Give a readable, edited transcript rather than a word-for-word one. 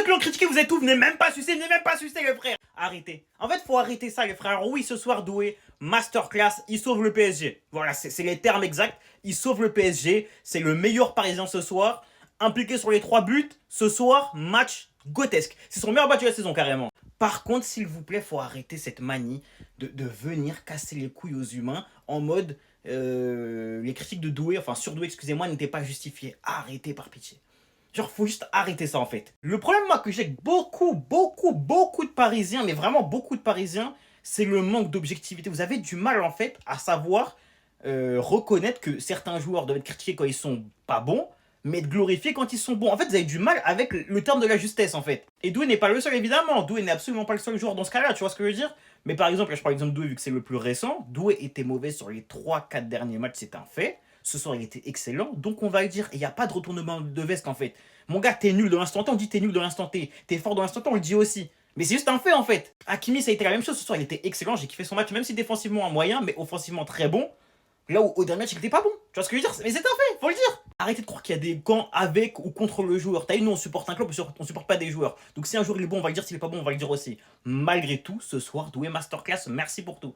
qui l'ont critiqué, vous êtes tous, venez même pas sucer les frères. Arrêtez. En fait, faut arrêter ça, les frères. Oui, ce soir, Doué, masterclass, il sauve le PSG. Voilà, c'est les termes exacts. Il sauve le PSG. C'est le meilleur Parisien ce soir. Impliqué sur les 3 buts. Ce soir, match grotesque. C'est son meilleur match de la saison, carrément. Par contre, s'il vous plaît, faut arrêter cette manie de venir casser les couilles aux humains en mode les critiques de Doué, enfin sur Doué, excusez-moi, n'étaient pas justifiées. Arrêtez par pitié. Genre, faut juste arrêter ça en fait. Le problème, moi, que j'ai avec beaucoup de Parisiens, mais vraiment beaucoup de Parisiens, c'est le manque d'objectivité. Vous avez du mal en fait à savoir reconnaître que certains joueurs doivent être critiqués quand ils sont pas bons, mais être glorifiés quand ils sont bons. En fait, vous avez du mal avec le terme de la justesse en fait. Et Doué n'est pas le seul évidemment. Doué n'est absolument pas le seul joueur dans ce cas-là, tu vois ce que je veux dire? Mais par exemple, là je prends l'exemple de Doué vu que c'est le plus récent. Doué était mauvais sur les 3-4 derniers matchs, c'est un fait. Ce soir, il était excellent, donc on va le dire. Il n'y a pas de retournement de veste en fait. Mon gars, t'es nul dans l'instant T, on dit t'es nul dans l'instant T. T'es fort dans l'instant T, on le dit aussi. Mais c'est juste un fait en fait. Hakimi, ça a été la même chose ce soir, il était excellent, j'ai kiffé son match, même si défensivement un moyen, mais offensivement très bon. Là où au dernier match, il était pas bon. Tu vois ce que je veux dire? Mais c'est un fait, faut le dire. Arrêtez de croire qu'il y a des gants avec ou contre le joueur. T'as vu, nous on supporte un club, on supporte pas des joueurs. Donc si un joueur il est bon, on va le dire, s'il est pas bon, on va le dire aussi. Malgré tout, ce soir, Doué Masterclass, merci pour tout.